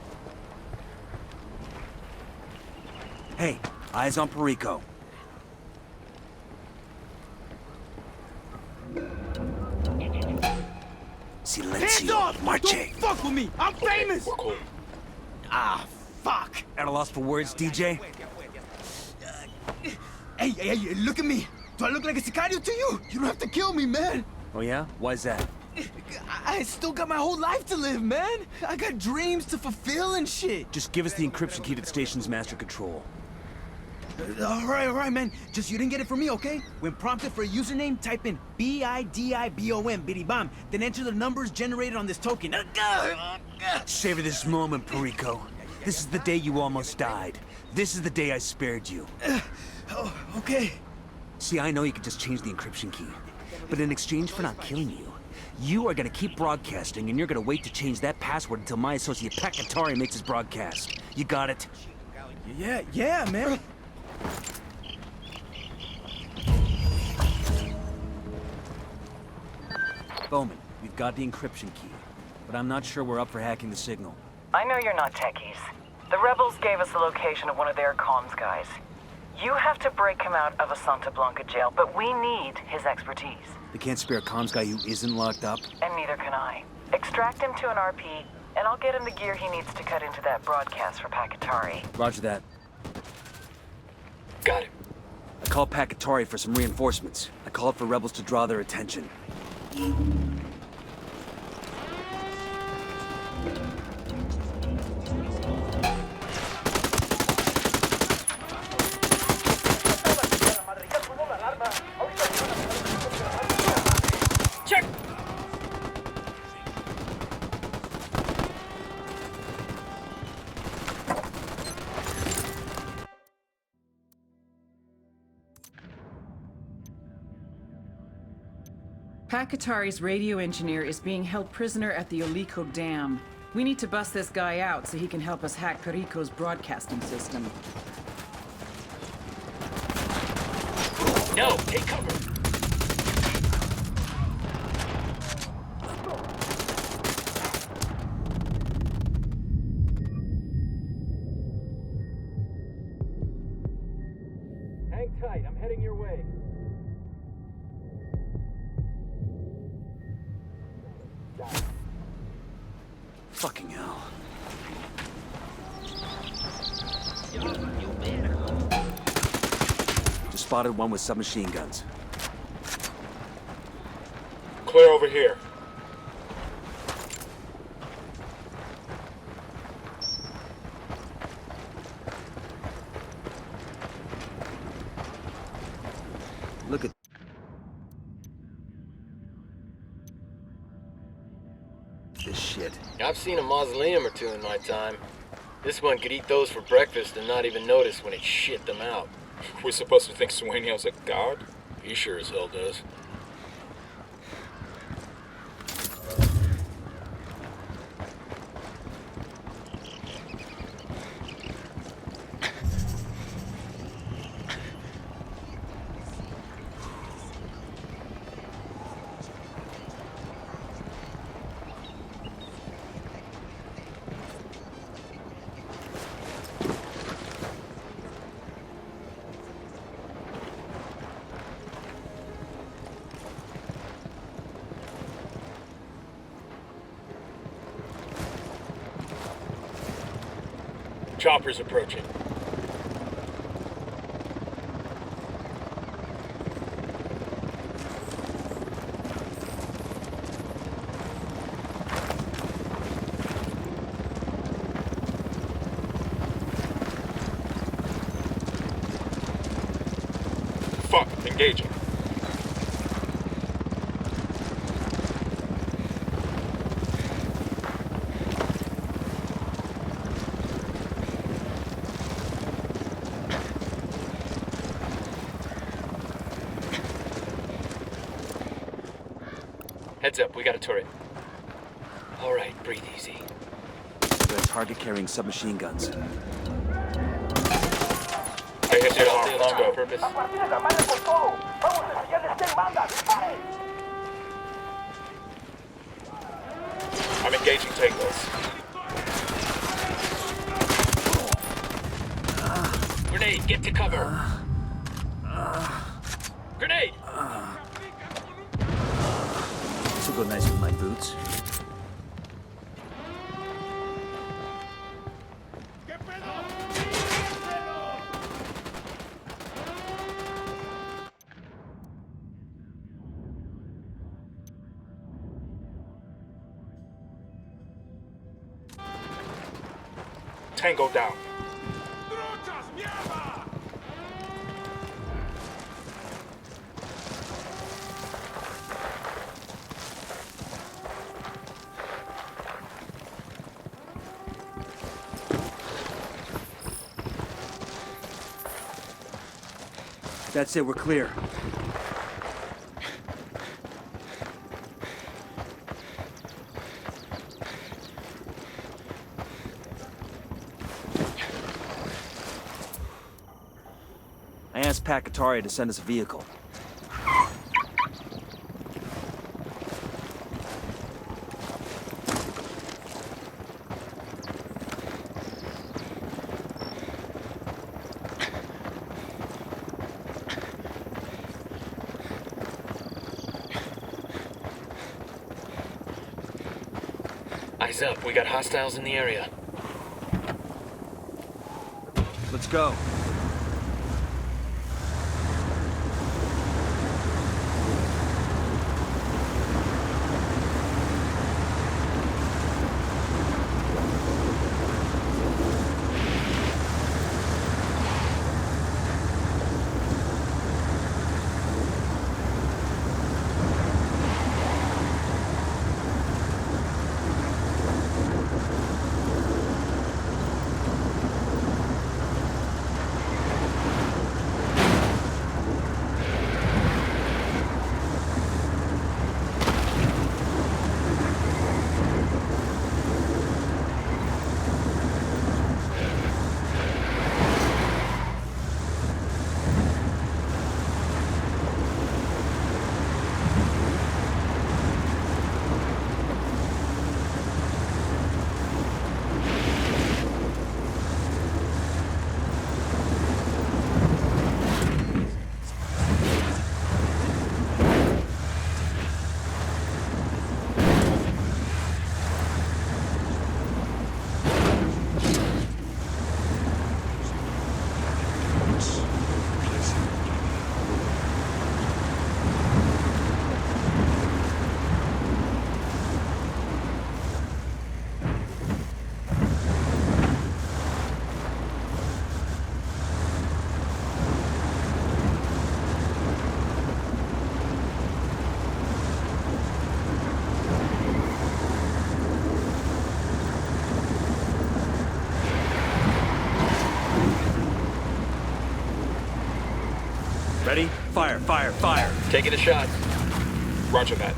[SPEAKER 1] Hey, eyes on Perico. Silencio.
[SPEAKER 14] Hands off!
[SPEAKER 1] Marche.
[SPEAKER 14] Don't fuck with me! I'm famous!
[SPEAKER 5] We're cool.
[SPEAKER 14] Ah, fuck!
[SPEAKER 1] At a loss for words, DJ?
[SPEAKER 14] Hey, look at me! Do I look like a sicario to you? You don't have to kill me, man!
[SPEAKER 1] Oh yeah? Why's that?
[SPEAKER 14] I still got my whole life to live, man! I got dreams to fulfill and shit!
[SPEAKER 1] Just give us the encryption key to the station's master control.
[SPEAKER 14] All right, man. Just you didn't get it from me, okay? When prompted for a username, type in BIDIBOM, bidibom, then enter the numbers generated on this token.
[SPEAKER 1] Savor this moment, Perico. This is the day you almost died. This is the day I spared you.
[SPEAKER 14] Okay.
[SPEAKER 1] See, I know you could just change the encryption key, but in exchange for not killing you, you are gonna keep broadcasting, and you're gonna wait to change that password until my associate PUCARA makes his broadcast. You got it?
[SPEAKER 14] Yeah, man.
[SPEAKER 1] Bowman, we've got the encryption key, but I'm not sure we're up for hacking the signal.
[SPEAKER 2] I know you're not techies. The rebels gave us the location of one of their comms guys. You have to break him out of a Santa Blanca jail, but we need his expertise.
[SPEAKER 1] They can't spare a comms guy who isn't locked up?
[SPEAKER 2] And neither can I. Extract him to an RP, and I'll get him the gear he needs to cut into that broadcast for PUCARA.
[SPEAKER 1] Roger that.
[SPEAKER 5] Got it.
[SPEAKER 1] I called PUCARA for some reinforcements. I called for rebels to draw their attention.
[SPEAKER 4] Check!
[SPEAKER 13] PUCARA's radio engineer is being held prisoner at the Olico Dam. We need to bust this guy out so he can help us hack Perico's broadcasting system.
[SPEAKER 4] No, take cover!
[SPEAKER 9] Hang tight, I'm heading your way.
[SPEAKER 1] Fucking hell. Just spotted one with submachine guns.
[SPEAKER 5] Clear over here.
[SPEAKER 1] Look at this shit.
[SPEAKER 9] I've seen a mausoleum or two in my time. This one could eat those for breakfast and not even notice when it shit them out.
[SPEAKER 5] We're supposed to think Sueño's a god? He sure as hell does. Chopper's approaching. Fuck, engaging.
[SPEAKER 9] Heads up, we got a turret. All right, breathe easy.
[SPEAKER 1] Got a target carrying submachine guns.
[SPEAKER 5] Get the alarm. Let's go.
[SPEAKER 9] Purpose.
[SPEAKER 5] I'm engaging tangos.
[SPEAKER 8] Grenade, get to cover. Grenade!
[SPEAKER 1] This will go nice with my boots.
[SPEAKER 5] Tango down.
[SPEAKER 1] That's it, we're clear. I asked PUCARA to send us a vehicle.
[SPEAKER 8] Eyes up, we got hostiles in the area.
[SPEAKER 1] Let's go. Ready? Fire, fire, fire.
[SPEAKER 8] Taking a shot.
[SPEAKER 5] Roger that.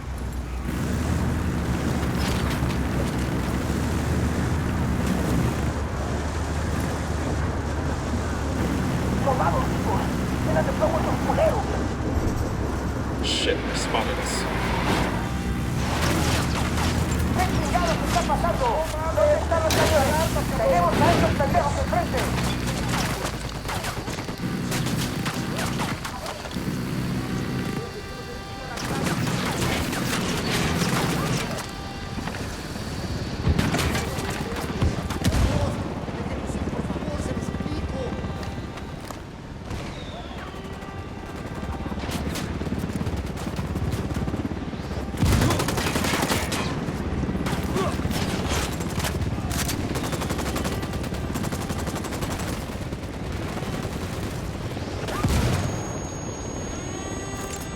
[SPEAKER 5] Shit, they spotted us.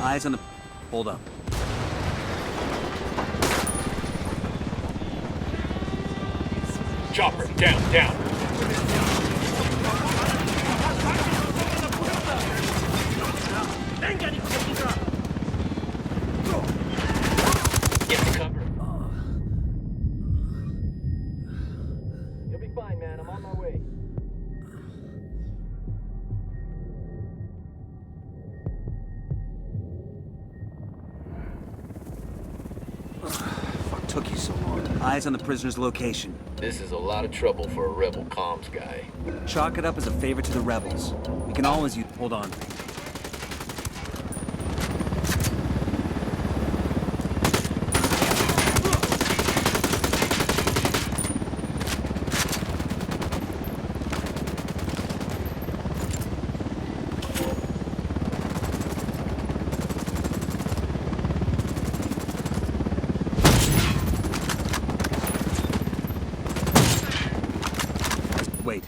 [SPEAKER 1] Eyes on the... Hold up.
[SPEAKER 8] Chopper, down, down. Get to cover. You'll be fine, man. I'm on my way.
[SPEAKER 1] took you so long. Eyes on the prisoner's location.
[SPEAKER 9] This is a lot of trouble for a rebel comms guy.
[SPEAKER 1] Chalk it up as a favor to the rebels. We can always use... Hold on. Wait.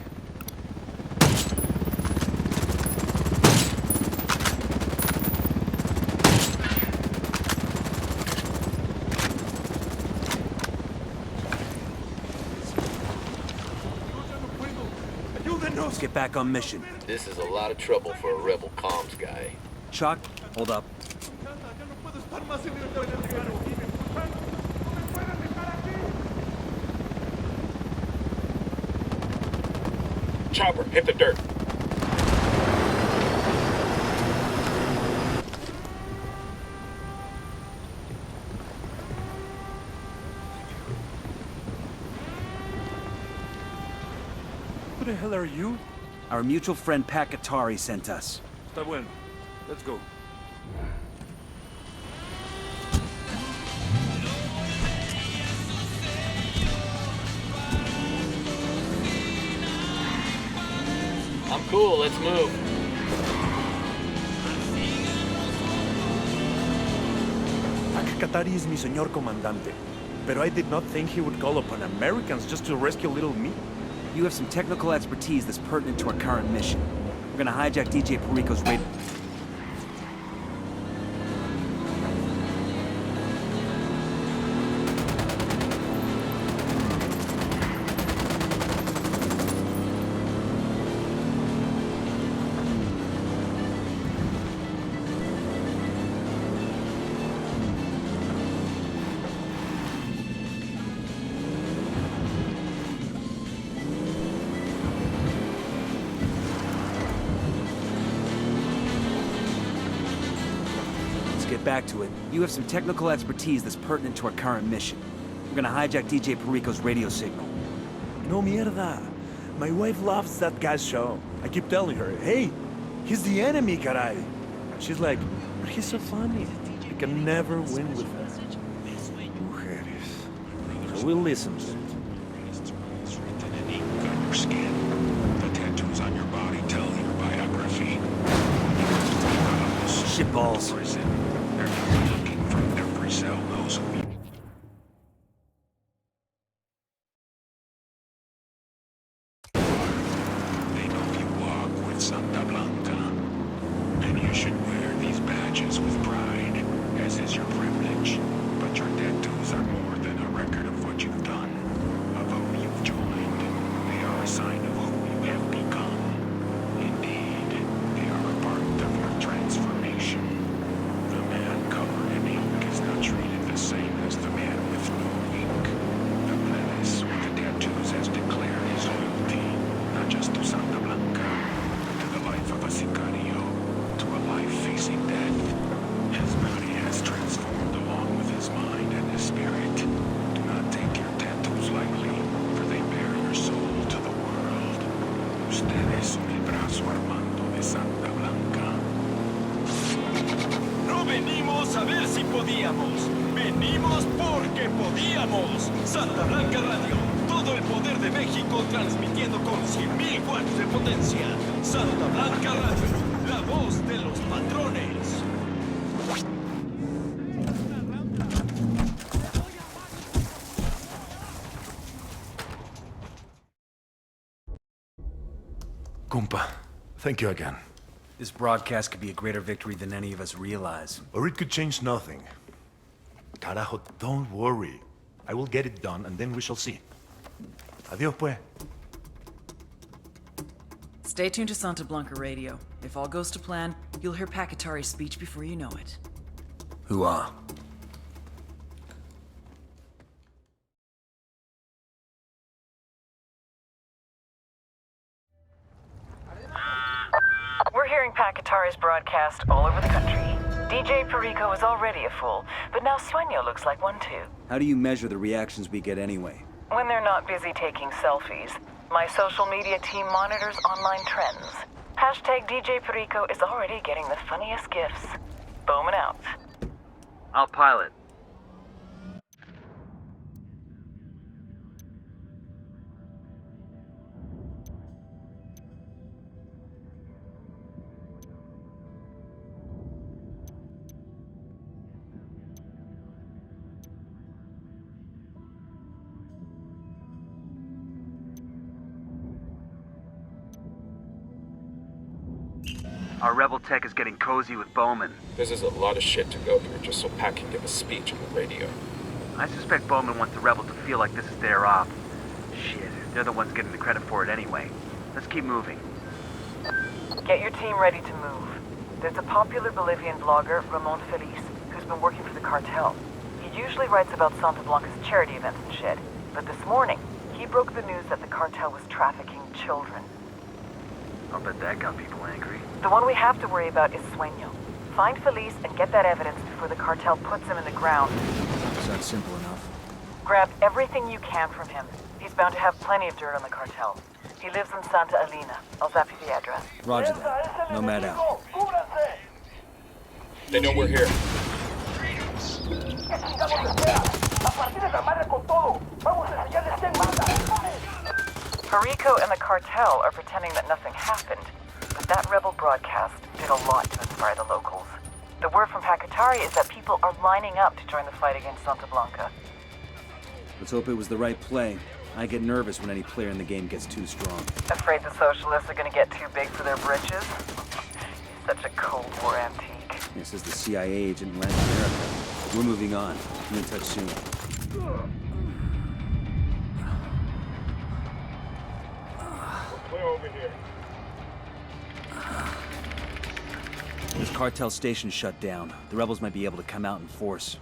[SPEAKER 1] Let's get back on mission.
[SPEAKER 9] This is a lot of trouble for a rebel comms guy.
[SPEAKER 1] Chalk, hold up.
[SPEAKER 5] Chopper, hit the dirt.
[SPEAKER 8] Who the hell are you?
[SPEAKER 1] Our mutual friend PUCARA sent us.
[SPEAKER 8] Está bueno. Let's go.
[SPEAKER 9] I'm cool, let's move.
[SPEAKER 15] Katari is mi señor comandante. Pero I did not think he would call upon Americans just to rescue little me.
[SPEAKER 1] You have some technical expertise that's pertinent to our current mission. We're gonna hijack DJ Perico's radio. Get back to it. You have some technical expertise that's pertinent to our current mission. We're gonna hijack DJ Perico's radio signal.
[SPEAKER 15] No mierda. My wife loves that guy's show. I keep telling her, hey, he's the enemy, caray. She's like, but he's so funny. I can never win with her. Mujeres. So we'll listen to it.
[SPEAKER 3] It's written in ink on your skin. The tattoos on your body tell your biography.
[SPEAKER 1] Shitballs.
[SPEAKER 3] Everyone looking from every cell knows who you are. They know you walk with Santa Blanca. And you should wear these badges with pride, as is your privilege. But your tattoos are more than a record of what you've done, of who you've joined. They are a sign of who you have become. Indeed, they are a part of your transformation. The man covered in ink is not treated the same as the man with no ink. The menace with the tattoos has declared his loyalty, not just to Santa Blanca, but to the life of a sicario, to a life facing death. His body has transformed along with his mind and his spirit. Do not take your tattoos lightly, for they bear your soul to the world. Ustedes son el brazo armando de Santa Blanca.
[SPEAKER 16] No venimos a ver si podíamos. Venimos porque podíamos. Santa Blanca Radio. Todo el poder de México transmitiendo con 100.000 watts de potencia. Santa Blanca Radio. La voz de los patrones.
[SPEAKER 15] Compa, thank you again.
[SPEAKER 1] This broadcast could be a greater victory than any of us realize.
[SPEAKER 15] Or it could change nothing. Carajo, don't worry. I will get it done, and then we shall see. Adios, pues.
[SPEAKER 13] Stay tuned to Santa Blanca Radio. If all goes to plan, you'll hear PUCARA's speech before you know it.
[SPEAKER 1] Hoo-ah.
[SPEAKER 2] We're hearing PUCARA's broadcast all over the country. DJ Perico is already a fool, but now Sueño looks like one too.
[SPEAKER 1] How do you measure the reactions we get anyway?
[SPEAKER 2] When they're not busy taking selfies, my social media team monitors online trends. Hashtag DJ Perico is already getting the funniest gifs. Bowman out.
[SPEAKER 1] I'll pilot. Our rebel tech is getting cozy with Bowman.
[SPEAKER 5] This is a lot of shit to go through just so Pat can give a speech on the radio.
[SPEAKER 1] I suspect Bowman wants the rebel to feel like this is their op. Shit, they're the ones getting the credit for it anyway. Let's keep moving.
[SPEAKER 2] Get your team ready to move. There's a popular Bolivian blogger, Ramon Feliz, who's been working for the cartel. He usually writes about Santa Blanca's charity events and shit. But this morning, he broke the news that the cartel was trafficking children.
[SPEAKER 1] I'll bet that got people angry.
[SPEAKER 2] The one we have to worry about is Sueño. Find Feliz and get that evidence before the cartel puts him in the ground.
[SPEAKER 1] Sounds simple enough.
[SPEAKER 2] Grab everything you can from him. He's bound to have plenty of dirt on the cartel. He lives in Santa Elena. I'll zap you the address.
[SPEAKER 1] Roger that. Nomad out.
[SPEAKER 5] They know we're here.
[SPEAKER 2] Perico and the cartel are pretending that nothing happened, but that rebel broadcast did a lot to inspire the locals. The word from PUCARA is that people are lining up to join the fight against Santa Blanca.
[SPEAKER 1] Let's hope it was the right play. I get nervous when any player in the game gets too strong.
[SPEAKER 2] Afraid the socialists are gonna get too big for their britches? Such a Cold War antique.
[SPEAKER 1] This is the CIA agent in Latin America. We're moving on. Be in touch soon.
[SPEAKER 3] We're over here.
[SPEAKER 1] This cartel station shut down. The rebels might be able to come out in force.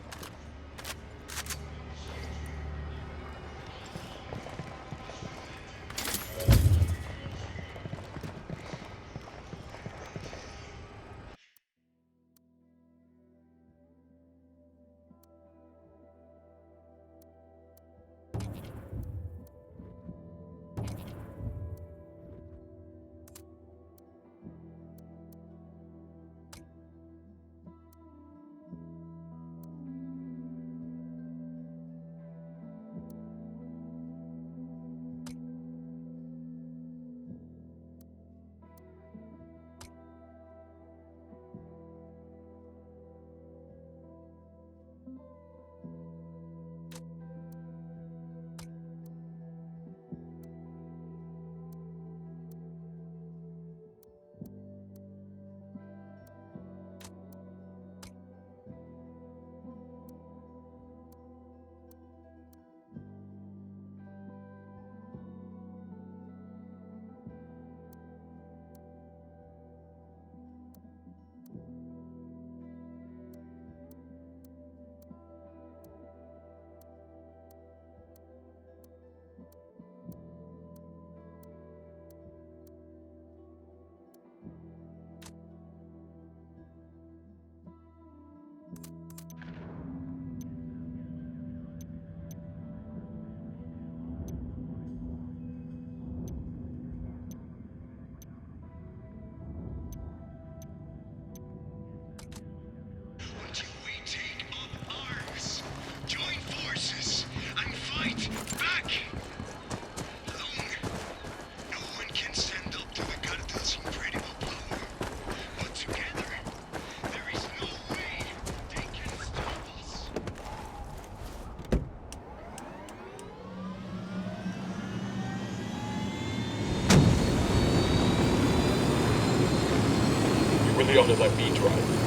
[SPEAKER 5] Really ought to let me drive.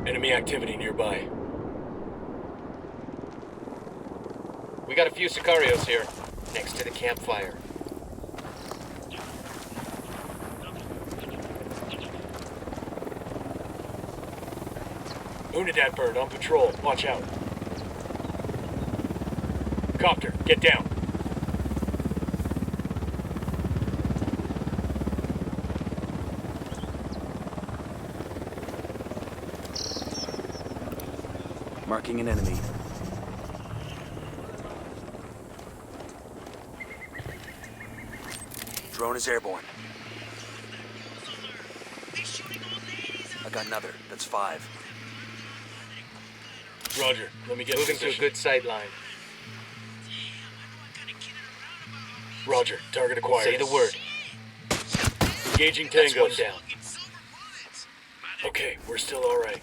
[SPEAKER 8] Enemy activity nearby.
[SPEAKER 9] We got a few Sicarios here, next to the campfire.
[SPEAKER 8] Unidad bird on patrol. Watch out. Copter, get down.
[SPEAKER 1] Marking an enemy. Drone is airborne. I got another. That's 5.
[SPEAKER 8] Roger, let me get
[SPEAKER 9] moving to a good sight line.
[SPEAKER 8] Roger, target acquired.
[SPEAKER 9] Say the word.
[SPEAKER 8] Engaging
[SPEAKER 9] That's
[SPEAKER 8] tangos.
[SPEAKER 9] one down.
[SPEAKER 8] Okay, we're still alright.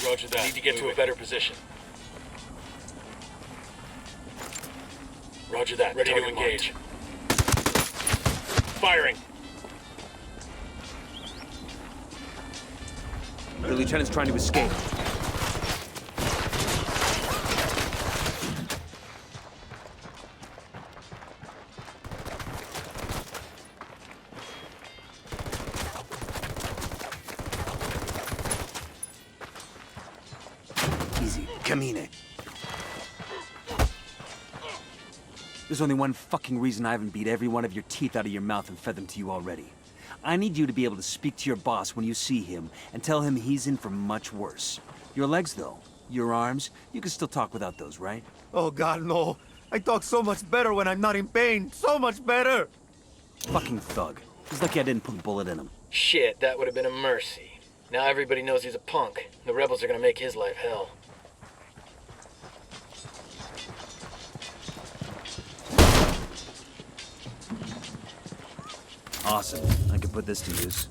[SPEAKER 8] Roger that.
[SPEAKER 9] Need to get to a better position.
[SPEAKER 8] Roger that. Ready to engage. Firing.
[SPEAKER 1] The lieutenant's trying to escape. Easy. Camine. There's only one fucking reason I haven't beat every one of your teeth out of your mouth and fed them to you already. I need you to be able to speak to your boss when you see him and tell him he's in for much worse. Your legs, though, your arms, you can still talk without those, right?
[SPEAKER 17] Oh, God, no. I talk so much better when I'm not in pain. So much better.
[SPEAKER 1] Fucking thug. He's lucky I didn't put a bullet in him.
[SPEAKER 9] Shit, that would have been a mercy. Now everybody knows he's a punk. The rebels are gonna make his life hell.
[SPEAKER 1] Awesome. I can put this to use.